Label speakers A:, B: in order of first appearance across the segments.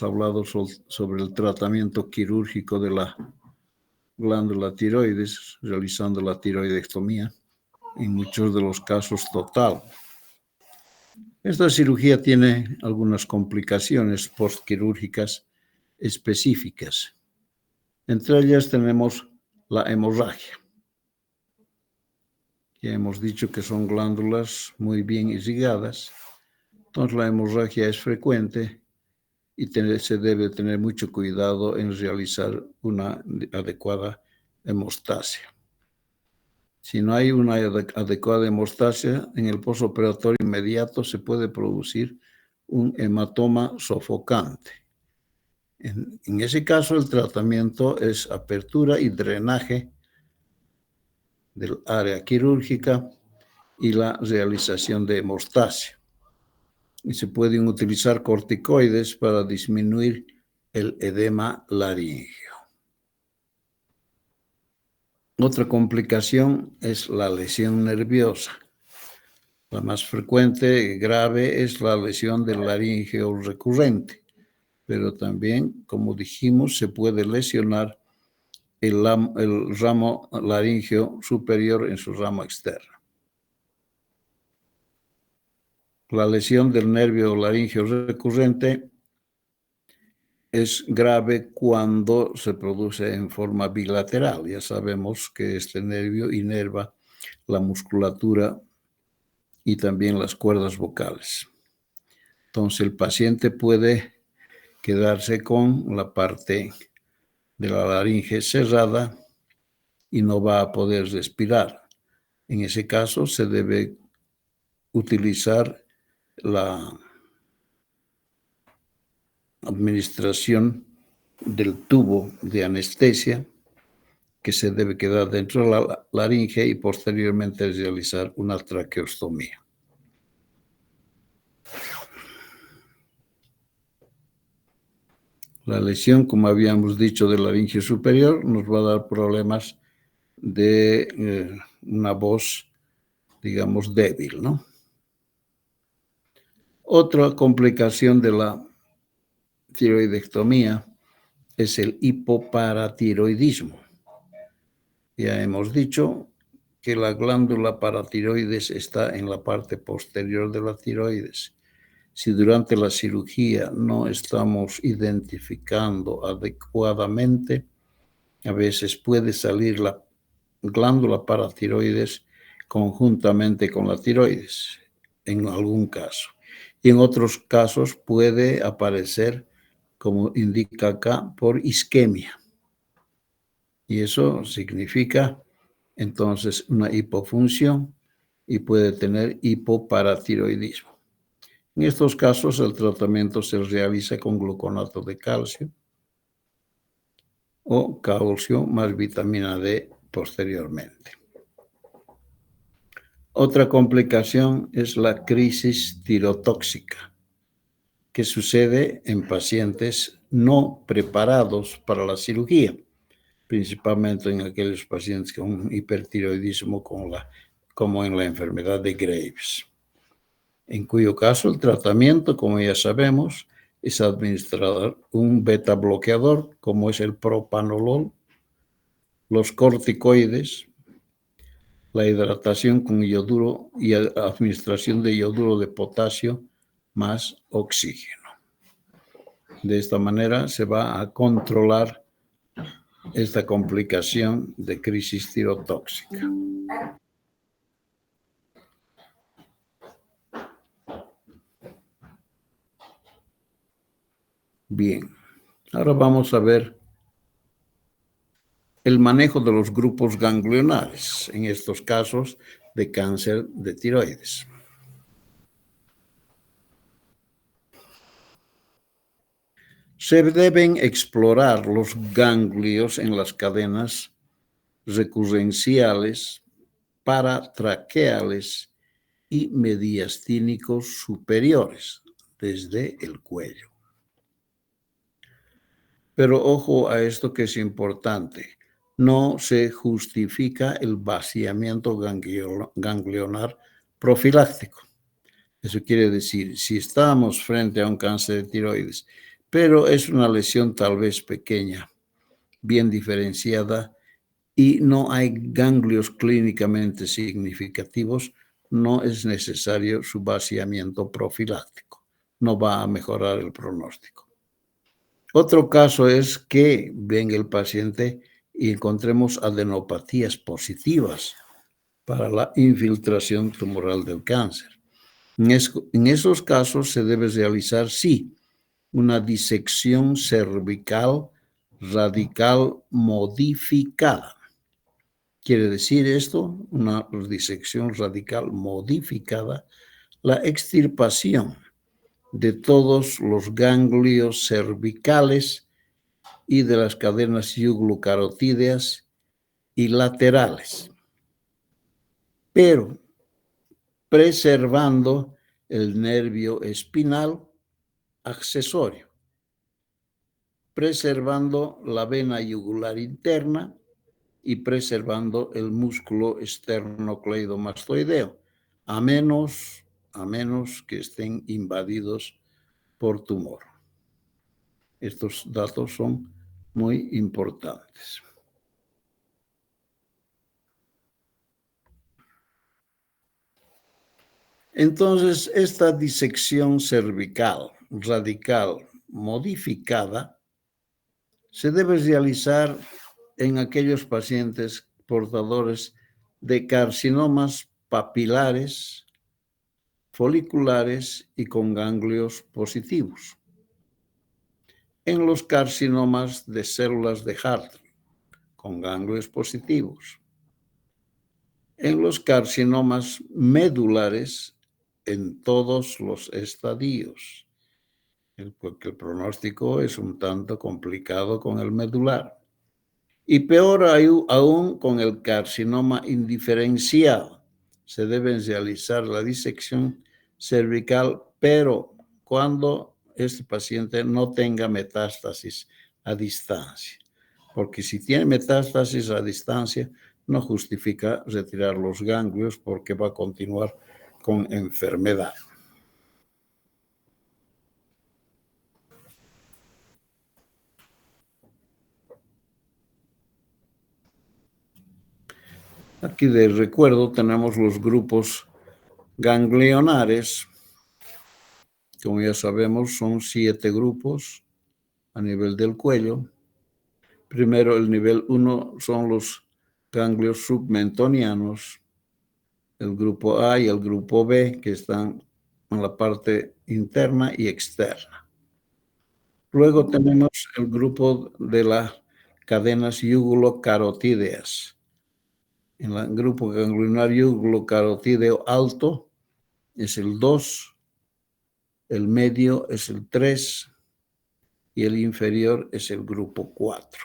A: hablado sobre el tratamiento quirúrgico de la glándula tiroides, realizando la tiroidectomía, en muchos de los casos total. Esta cirugía tiene algunas complicaciones postquirúrgicas específicas. Entre ellas tenemos la hemorragia. Ya hemos dicho que son glándulas muy bien irrigadas, entonces la hemorragia es frecuente y se debe tener mucho cuidado en realizar una adecuada hemostasia. Si no hay una adecuada hemostasia, en el postoperatorio inmediato se puede producir un hematoma sofocante. En ese caso, el tratamiento es apertura y drenaje del área quirúrgica y la realización de hemostasia. Y se pueden utilizar corticoides para disminuir el edema laríngeo. Otra complicación es la lesión nerviosa. La más frecuente y grave es la lesión del laríngeo recurrente, pero también, como dijimos, se puede lesionar el ramo laríngeo superior en su ramo externo. La lesión del nervio laríngeo recurrente es grave cuando se produce en forma bilateral. Ya sabemos que este nervio inerva la musculatura y también las cuerdas vocales. Entonces el paciente puede quedarse con la parte de la laringe cerrada y no va a poder respirar. En ese caso se debe utilizar la administración del tubo de anestesia que se debe quedar dentro de la laringe y posteriormente realizar una traqueostomía. La lesión, como habíamos dicho, de la laringe superior nos va a dar problemas de una voz, digamos, débil, ¿no? Otra complicación de la tiroidectomía es el hipoparatiroidismo. Ya hemos dicho que la glándula paratiroides está en la parte posterior de la tiroides. Si durante la cirugía no estamos identificando adecuadamente, a veces puede salir la glándula paratiroides conjuntamente con la tiroides, en algún caso. Y en otros casos puede aparecer, como indica acá, por isquemia. Y eso significa entonces una hipofunción y puede tener hipoparatiroidismo. En estos casos el tratamiento se realiza con gluconato de calcio o calcio más vitamina D posteriormente. Otra complicación es la crisis tirotóxica, que sucede en pacientes no preparados para la cirugía, principalmente en aquellos pacientes con hipertiroidismo como en la enfermedad de Graves, en cuyo caso el tratamiento, como ya sabemos, es administrar un beta bloqueador, como es el propanolol, los corticoides, la hidratación con yoduro y administración de yoduro de potasio más oxígeno. De esta manera se va a controlar esta complicación de crisis tirotóxica. Bien, ahora vamos a ver el manejo de los grupos ganglionares en estos casos de cáncer de tiroides. Se deben explorar los ganglios en las cadenas recurrenciales, paratraqueales y mediastínicos superiores desde el cuello. Pero ojo a esto que es importante. No se justifica el vaciamiento ganglionar profiláctico. Eso quiere decir, si estamos frente a un cáncer de tiroides, pero es una lesión tal vez pequeña, bien diferenciada, y no hay ganglios clínicamente significativos, no es necesario su vaciamiento profiláctico. No va a mejorar el pronóstico. Otro caso es que venga el paciente y encontremos adenopatías positivas para la infiltración tumoral del cáncer. En esos casos se debe realizar, sí, una disección cervical radical modificada. Quiere decir esto, una disección radical modificada, la extirpación de todos los ganglios cervicales y de las cadenas yuglocarotídeas y laterales, pero preservando el nervio espinal accesorio, preservando la vena yugular interna y preservando el músculo esternocleidomastoideo, a menos que estén invadidos por tumor. Estos datos son muy importantes. Entonces, esta disección cervical radical modificada se debe realizar en aquellos pacientes portadores de carcinomas papilares, foliculares y con ganglios positivos. En los carcinomas de células de Hartley, con ganglios positivos. En los carcinomas medulares, en todos los estadios, porque el pronóstico es un tanto complicado con el medular. Y peor aún con el carcinoma indiferenciado. Se debe realizar la disección cervical, pero cuando este paciente no tenga metástasis a distancia. Porque si tiene metástasis a distancia, no justifica retirar los ganglios porque va a continuar con enfermedad. Aquí de recuerdo tenemos los grupos ganglionares. Como ya sabemos, son 7 grupos a nivel del cuello. Primero, el nivel 1 son los ganglios submentonianos, el grupo A y el grupo B, que están en la parte interna y externa. Luego tenemos el grupo de las cadenas yugulocarotídeas. En el grupo ganglionar yugulocarotídeo alto es el 2, el medio es el 3 y el inferior es el grupo 4.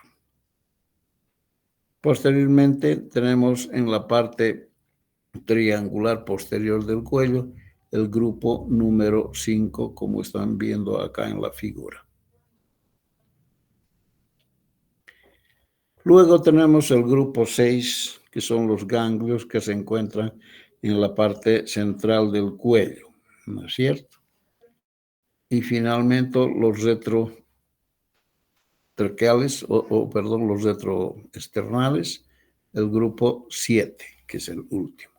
A: Posteriormente tenemos en la parte triangular posterior del cuello el grupo número 5, como están viendo acá en la figura. Luego tenemos el grupo 6, que son los ganglios que se encuentran en la parte central del cuello, ¿no es cierto? Y finalmente los retrotraqueales, los retroesternales, el grupo 7, que es el último.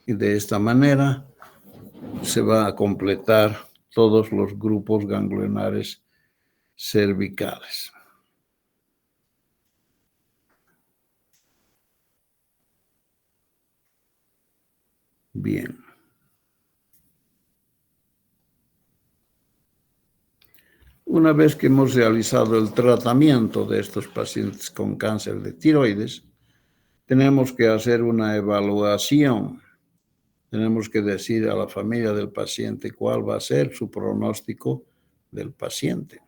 A: Y de esta manera se va a completar todos los grupos ganglionares cervicales. Bien. Una vez que hemos realizado el tratamiento de estos pacientes con cáncer de tiroides, tenemos que hacer una evaluación. Tenemos que decir a la familia del paciente cuál va a ser su pronóstico del paciente.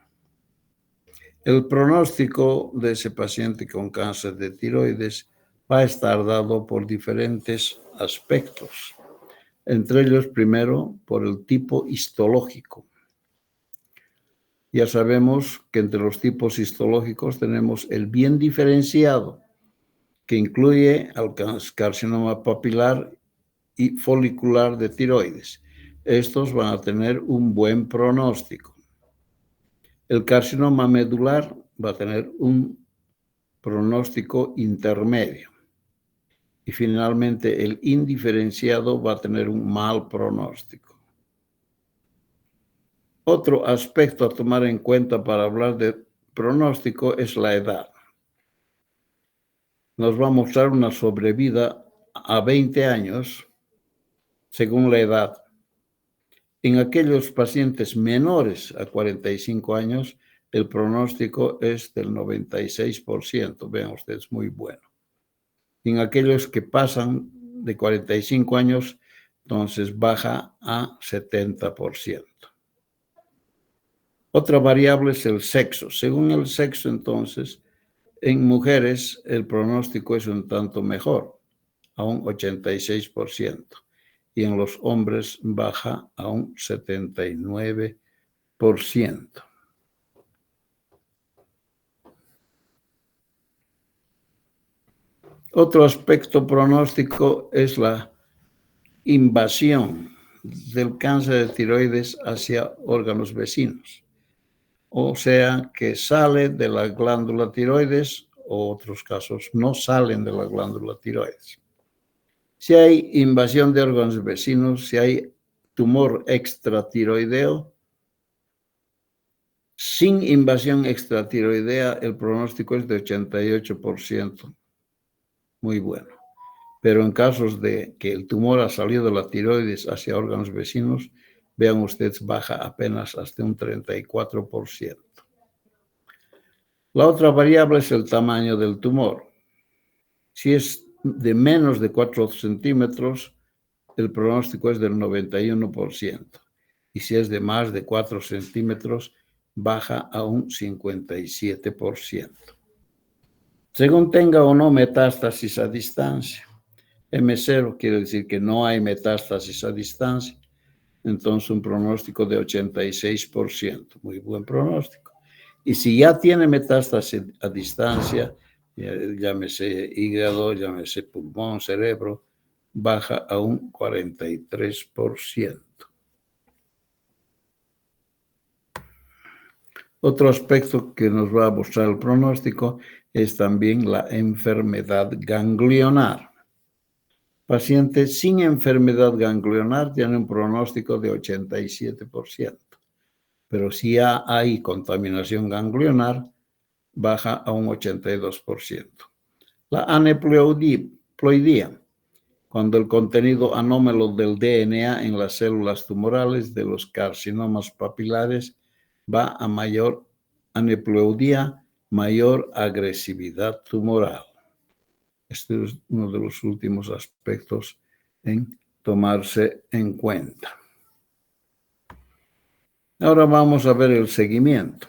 A: El pronóstico de ese paciente con cáncer de tiroides va a estar dado por diferentes aspectos. Entre ellos, primero, por el tipo histológico. Ya sabemos que entre los tipos histológicos tenemos el bien diferenciado, que incluye al carcinoma papilar y folicular de tiroides. Estos van a tener un buen pronóstico. El carcinoma medular va a tener un pronóstico intermedio. Y finalmente, el indiferenciado va a tener un mal pronóstico. Otro aspecto a tomar en cuenta para hablar de pronóstico es la edad. Nos va a mostrar una sobrevida a 20 años según la edad. En aquellos pacientes menores a 45 años, el pronóstico es del 96%. Vean ustedes, muy bueno. En aquellos que pasan de 45 años, entonces baja a 70%. Otra variable es el sexo. Según el sexo, entonces, en mujeres el pronóstico es un tanto mejor, a un 86%. Y en los hombres baja a un 79%. Otro aspecto pronóstico es la invasión del cáncer de tiroides hacia órganos vecinos. O sea, que sale de la glándula tiroides, o otros casos no salen de la glándula tiroides. Si hay invasión de órganos vecinos, si hay tumor extratiroideo, sin invasión extratiroidea, el pronóstico es de 88%. Muy bueno. Pero en casos de que el tumor ha salido de la tiroides hacia órganos vecinos, vean ustedes, baja apenas hasta un 34%. La otra variable es el tamaño del tumor. Si es de menos de 4 centímetros, el pronóstico es del 91%. Y si es de más de 4 centímetros, baja a un 57%. Según tenga o no metástasis a distancia. M0 quiere decir que no hay metástasis a distancia, entonces un pronóstico de 86%, muy buen pronóstico. Y si ya tiene metástasis a distancia, llámese hígado, llámese pulmón, cerebro, baja a un 43%. Otro aspecto que nos va a mostrar el pronóstico es también la enfermedad ganglionar. Pacientes sin enfermedad ganglionar tienen un pronóstico de 87%, pero si ya hay contaminación ganglionar, baja a un 82%. La aneuploidía, cuando el contenido anómalo del DNA en las células tumorales de los carcinomas papilares va a mayor aneuploidía, mayor agresividad tumoral. Este es uno de los últimos aspectos en tomarse en cuenta. Ahora vamos a ver el seguimiento.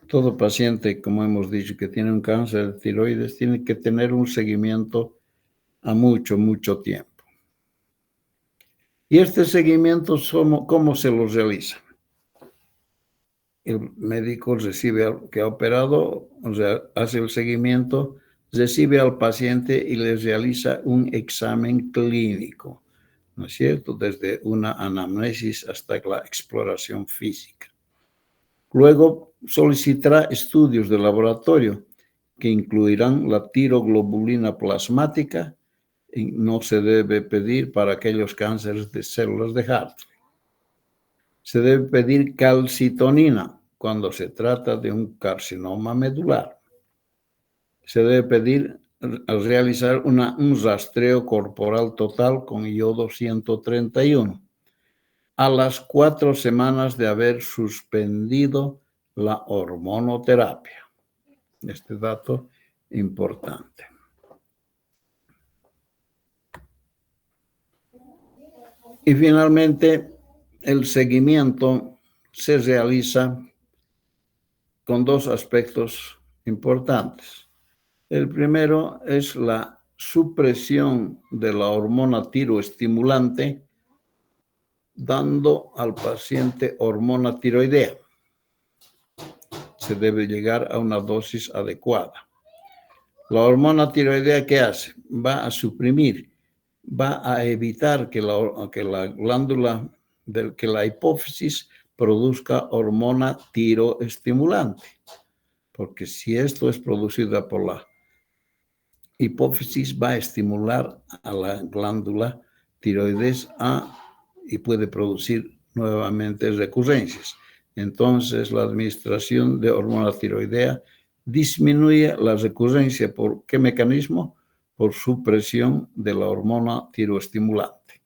A: Todo paciente, como hemos dicho, que tiene un cáncer de tiroides, tiene que tener un seguimiento a mucho tiempo. Y este seguimiento, ¿cómo se lo realiza? El médico recibe al que ha operado, o sea, hace el seguimiento, recibe al paciente y le realiza un examen clínico, ¿no es cierto? Desde una anamnesis hasta la exploración física. Luego solicitará estudios de laboratorio que incluirán la tiroglobulina plasmática, y no se debe pedir para aquellos cánceres de células de Hartley. Se debe pedir calcitonina cuando se trata de un carcinoma medular. Se debe pedir al realizar un rastreo corporal total con iodo 131 a las 4 semanas de haber suspendido la hormonoterapia. Este dato importante. Y finalmente, el seguimiento se realiza con dos aspectos importantes. El primero es la supresión de la hormona tiroestimulante, dando al paciente hormona tiroidea. Se debe llegar a una dosis adecuada. La hormona tiroidea, ¿qué hace? Va a suprimir, va a evitar que la glándula, que la hipófisis produzca hormona tiroestimulante, porque si esto es producida por la hipófisis, va a estimular a la glándula tiroides y puede producir nuevamente recurrencias. Entonces, la administración de hormona tiroidea disminuye la recurrencia. ¿Por qué mecanismo? Por supresión de la hormona tiroestimulante.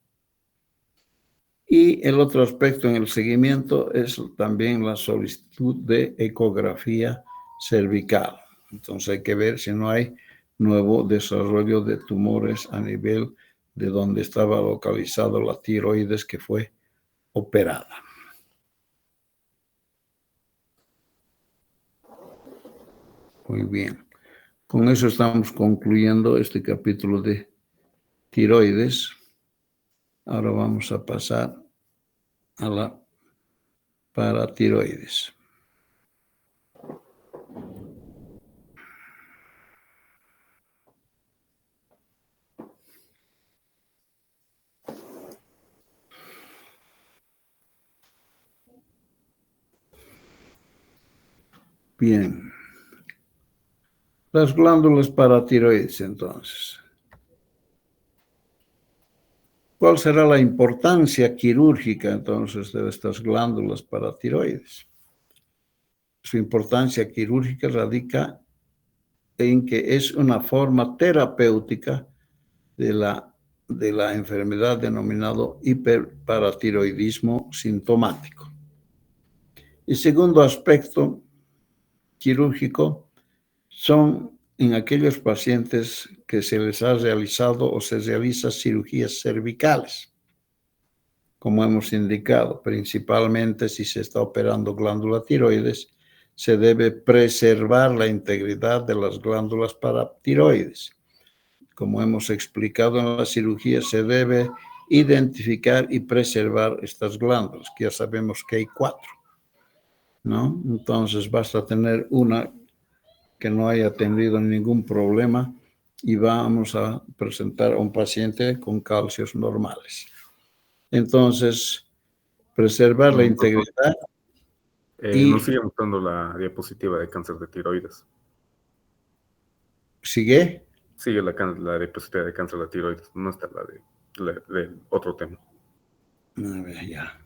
A: Y el otro aspecto en el seguimiento es también la solicitud de ecografía cervical. Entonces hay que ver si no hay nuevo desarrollo de tumores a nivel de donde estaba localizado la tiroides que fue operada. Muy bien. Con eso estamos concluyendo este capítulo de tiroides. Ahora vamos a pasar a la paratiroides. Bien. Las glándulas paratiroides, entonces. ¿Cuál será la importancia quirúrgica, entonces, de estas glándulas paratiroides? Su importancia quirúrgica radica en que es una forma terapéutica de la enfermedad denominado hiperparatiroidismo sintomático. Y segundo aspecto quirúrgico son en aquellos pacientes que se les ha realizado o se realiza cirugías cervicales, como hemos indicado, principalmente si se está operando glándula tiroides, se debe preservar la integridad de las glándulas paratiroides. Como hemos explicado en la cirugía, se debe identificar y preservar estas glándulas, que ya sabemos que hay 4, ¿no? Entonces basta tener una que no haya tenido ningún problema y vamos a presentar a un paciente con calcios normales. Entonces, preservar la integridad.
B: Nos sigue mostrando la diapositiva de cáncer de tiroides.
A: ¿Sigue?
B: Sigue la diapositiva de cáncer de tiroides, no está la de otro tema.
A: A ver, ya.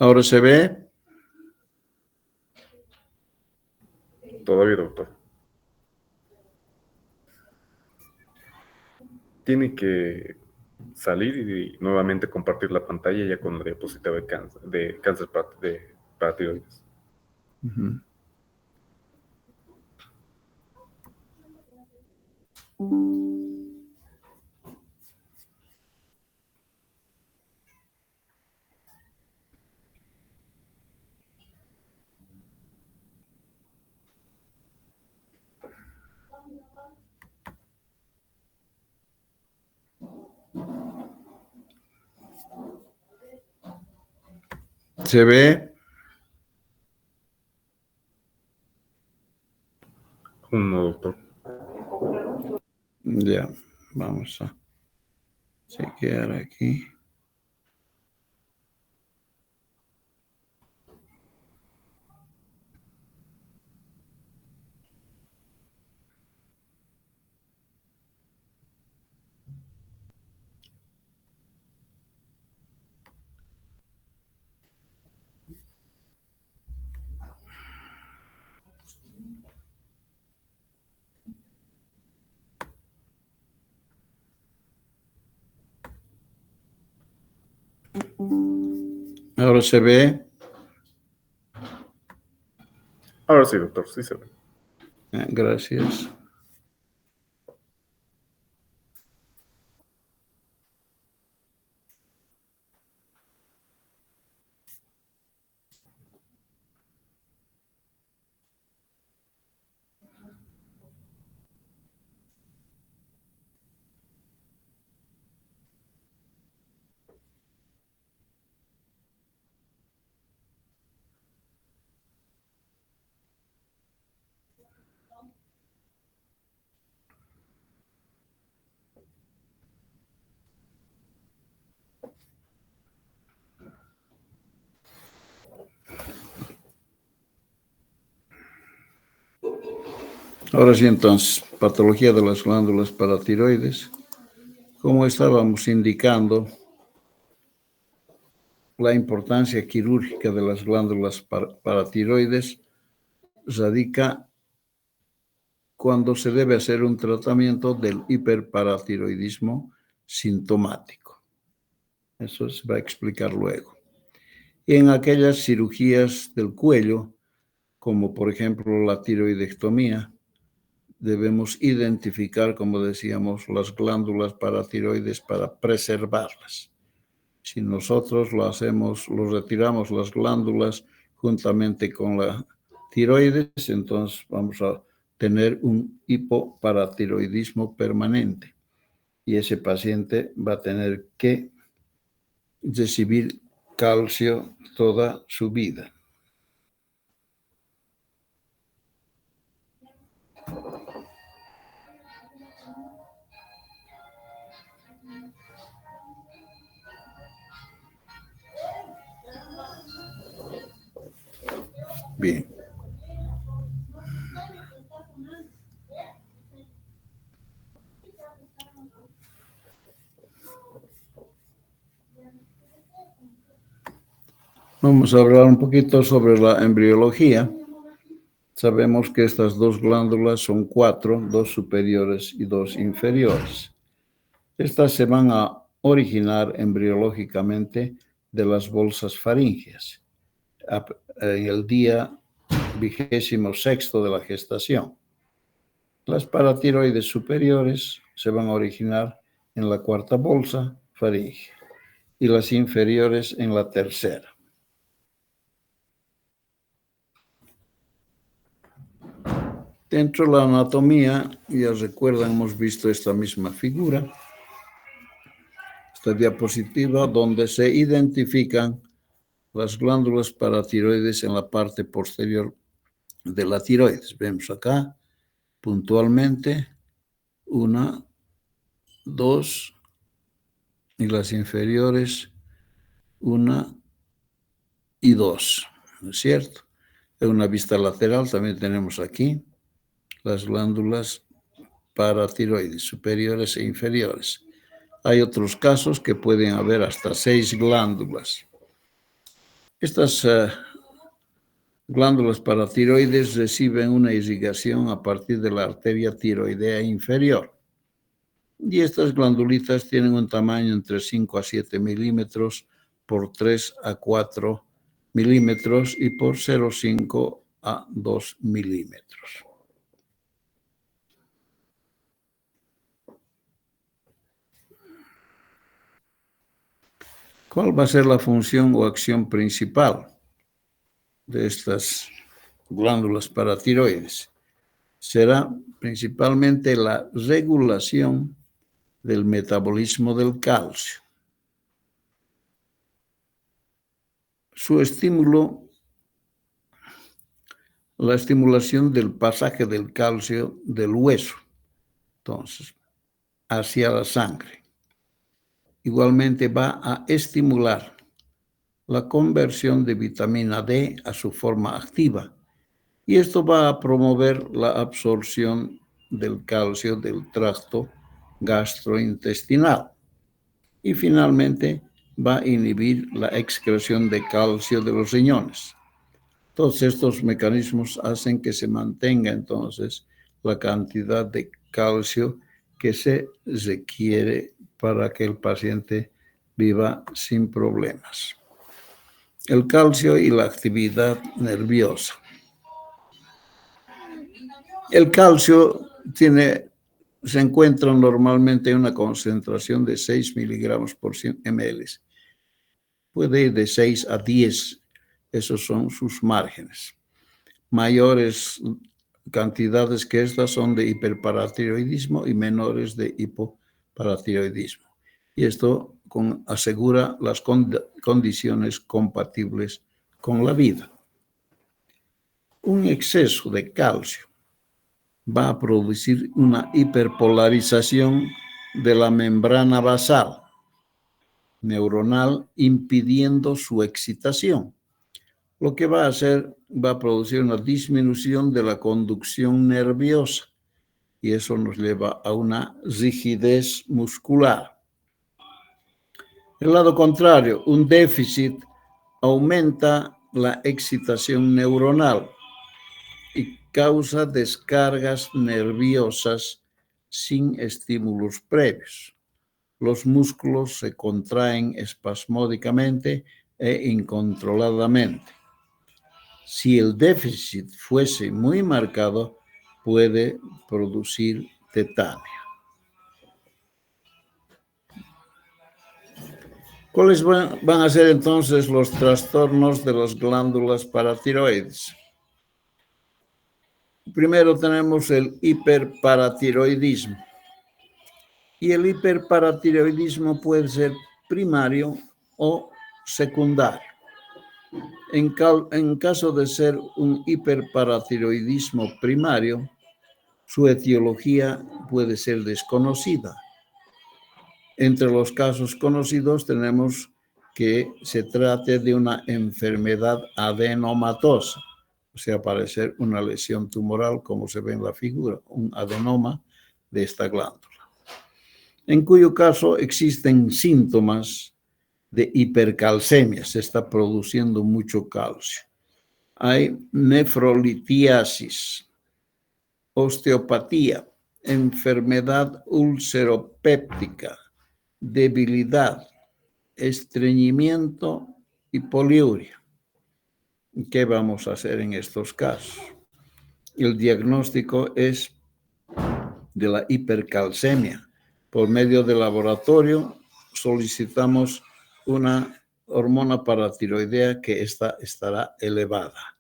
A: ¿Ahora se ve?
B: Todavía, doctor. Tiene que salir y nuevamente compartir la pantalla ya con la diapositiva de cáncer de paratiroides.
A: Uh-huh. ¿Se ve?
B: No, doctor.
A: Ya, vamos a chequear aquí. ¿Ahora se ve?
B: Ahora sí, doctor, sí se ve.
A: Gracias. Ahora sí, entonces, patología de las glándulas paratiroides. Como estábamos indicando, la importancia quirúrgica de las glándulas paratiroides radica cuando se debe hacer un tratamiento del hiperparatiroidismo sintomático. Eso se va a explicar luego. Y en aquellas cirugías del cuello, como por ejemplo la tiroidectomía, debemos identificar, como decíamos, las glándulas paratiroides para preservarlas. Si nosotros lo hacemos, lo retiramos las glándulas juntamente con la tiroides, entonces vamos a tener un hipoparatiroidismo permanente y ese paciente va a tener que recibir calcio toda su vida. Bien. Vamos a hablar un poquito sobre la embriología. Sabemos que estas dos glándulas son 4, 2 superiores y 2 inferiores. Estas se van a originar embriológicamente de las bolsas faríngeas en el día 26º de la gestación. Las paratiroides superiores se van a originar en la 4ª bolsa faríngea y las inferiores en la 3ª. Dentro de la anatomía, ya recuerdan, hemos visto esta misma figura, esta diapositiva, donde se identifican las glándulas paratiroides en la parte posterior de la tiroides. Vemos acá puntualmente 1, 2 y las inferiores 1 y 2, ¿no es cierto? En una vista lateral también tenemos aquí las glándulas paratiroides superiores e inferiores. Hay otros casos que pueden haber hasta 6 glándulas. Estas glándulas paratiroides reciben una irrigación a partir de la arteria tiroidea inferior. Y estas glandulitas tienen un tamaño entre 5 a 7 milímetros por 3 a 4 milímetros y por 0,5 a 2 milímetros. ¿Cuál va a ser la función o acción principal de estas glándulas paratiroides? Será principalmente la regulación del metabolismo del calcio. Su estímulo, la estimulación del pasaje del calcio del hueso, entonces, hacia la sangre. Igualmente va a estimular la conversión de vitamina D a su forma activa. Y esto va a promover la absorción del calcio del tracto gastrointestinal. Y finalmente va a inhibir la excreción de calcio de los riñones. Todos estos mecanismos hacen que se mantenga entonces la cantidad de calcio que se requiere para que el paciente viva sin problemas. El calcio y la actividad nerviosa. El calcio se encuentra normalmente en una concentración de 6 miligramos por 100 ml. Puede ir de 6 a 10, esos son sus márgenes. Mayores cantidades que estas son de hiperparatiroidismo y menores de hipoparatiroidismo. Y esto asegura las condiciones compatibles con la vida. Un exceso de calcio va a producir una hiperpolarización de la membrana basal neuronal, impidiendo su excitación, lo que va a hacer, va a producir una disminución de la conducción nerviosa y eso nos lleva a una rigidez muscular. El lado contrario, un déficit aumenta la excitación neuronal y causa descargas nerviosas sin estímulos previos. Los músculos se contraen espasmódicamente e incontroladamente. Si el déficit fuese muy marcado, puede producir tetania. ¿Cuáles van a ser entonces los trastornos de las glándulas paratiroides? Primero tenemos el hiperparatiroidismo. Y el hiperparatiroidismo puede ser primario o secundario. En caso de ser un hiperparatiroidismo primario, su etiología puede ser desconocida. Entre los casos conocidos tenemos que se trate de una enfermedad adenomatosa, o sea, parecer una lesión tumoral, como se ve en la figura, un adenoma de esta glándula, en cuyo caso existen síntomas de hipercalcemia, se está produciendo mucho calcio. Hay nefrolitiasis, osteopatía, enfermedad ulceropéptica, debilidad, estreñimiento y poliuria. ¿Qué vamos a hacer en estos casos? El diagnóstico es de la hipercalcemia. Por medio del laboratorio solicitamos una hormona paratiroidea que estará elevada.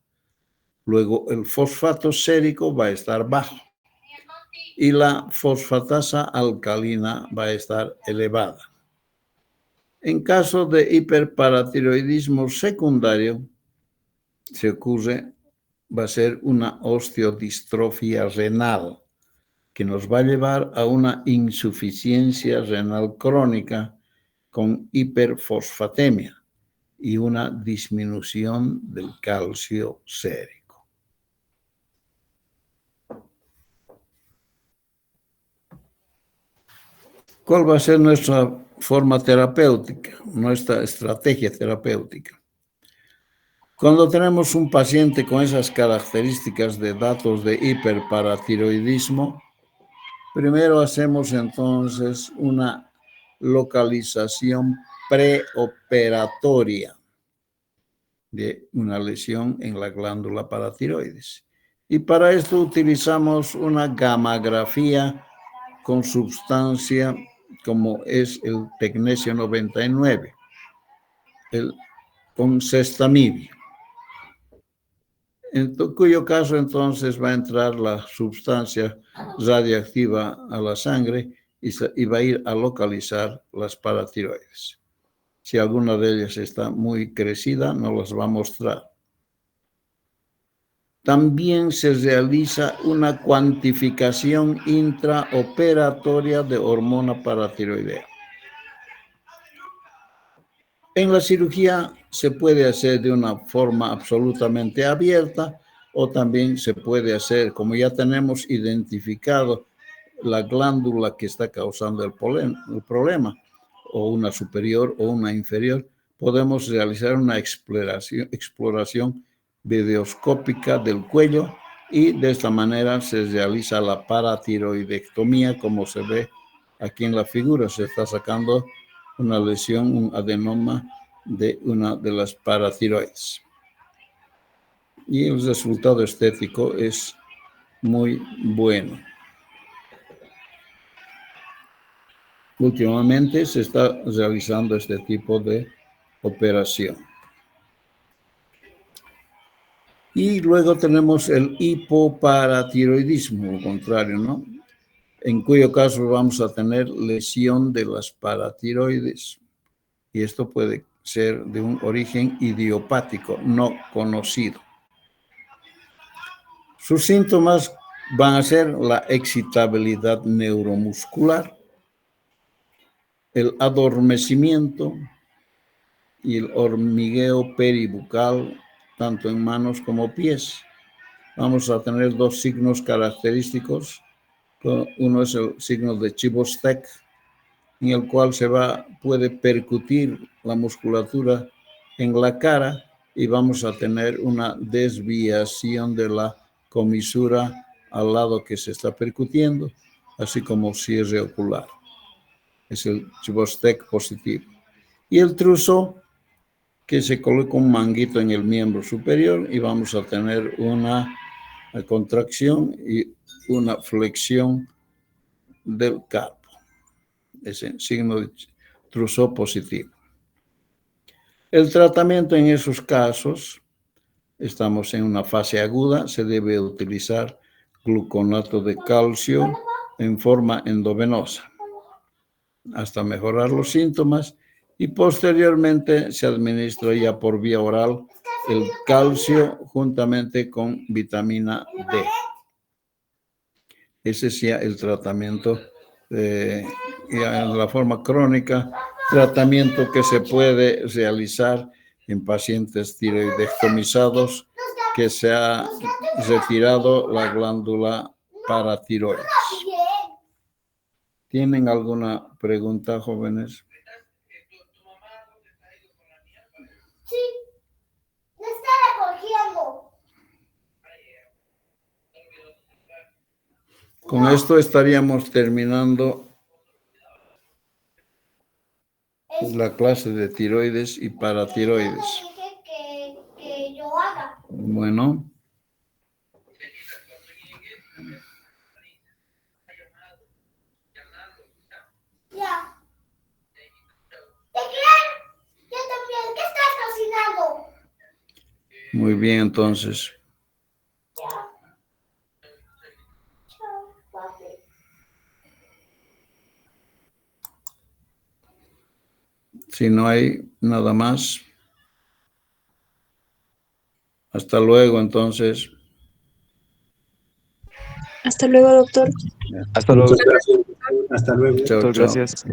A: Luego el fosfato sérico va a estar bajo y la fosfatasa alcalina va a estar elevada. En caso de hiperparatiroidismo secundario, va a ser una osteodistrofia renal, que nos va a llevar a una insuficiencia renal crónica con hiperfosfatemia y una disminución del calcio sérico. ¿Cuál va a ser nuestra forma terapéutica, nuestra estrategia terapéutica? Cuando tenemos un paciente con esas características de datos de hiperparatiroidismo, primero hacemos entonces una localización preoperatoria de una lesión en la glándula paratiroides. Y para esto utilizamos una gammagrafía con sustancia como es el tecnesio 99, con cestamibio, en cuyo caso entonces va a entrar la sustancia radiactiva a la sangre y va a ir a localizar las paratiroides. Si alguna de ellas está muy crecida, nos las va a mostrar. También se realiza una cuantificación intraoperatoria de hormona paratiroidea. En la cirugía se puede hacer de una forma absolutamente abierta o también se puede hacer, como ya tenemos identificado la glándula que está causando el problema, o una superior o una inferior, podemos realizar una exploración videoscópica del cuello y de esta manera se realiza la paratiroidectomía, como se ve aquí en la figura. Se está sacando una lesión, un adenoma de una de las paratiroides. Y el resultado estético es muy bueno. Últimamente se está realizando este tipo de operación. Y luego tenemos el hipoparatiroidismo, lo contrario, ¿no? En cuyo caso vamos a tener lesión de las paratiroides. Y esto puede ser de un origen idiopático, no conocido. Sus síntomas van a ser la excitabilidad neuromuscular, el adormecimiento y el hormigueo peribucal tanto en manos como pies. Vamos a tener dos signos característicos. Uno es el signo de Chivostek, en el cual puede percutir la musculatura en la cara y vamos a tener una desviación de la comisura al lado que se está percutiendo, así como cierre ocular. Es el Chivostek positivo. Y el Trousseau, que se coloca un manguito en el miembro superior y vamos a tener una contracción y una flexión del carpo. Ese signo de Trousseau positivo. El tratamiento en esos casos, estamos en una fase aguda, se debe utilizar gluconato de calcio en forma endovenosa hasta mejorar los síntomas y posteriormente se administra ya por vía oral el calcio juntamente con vitamina D. Ese sea el tratamiento ya en la forma crónica, tratamiento que se puede realizar en pacientes tiroidectomizados que se ha retirado la glándula paratiroides. ¿Tienen alguna pregunta, jóvenes?
C: Sí, la está recogiendo.
A: Con esto estaríamos terminando la clase de tiroides y paratiroides.
C: Que yo haga.
A: Bueno.
C: Ya. ¿Te quieren? Yo también. ¿Qué estás cocinando?
A: Muy bien, entonces.
C: Ya. Chao, papi.
A: Si no hay nada más. Hasta luego, entonces.
D: Hasta luego, doctor.
E: Hasta luego.
F: Hasta luego.
A: Chao,
E: Doctor,
A: chao.
E: gracias.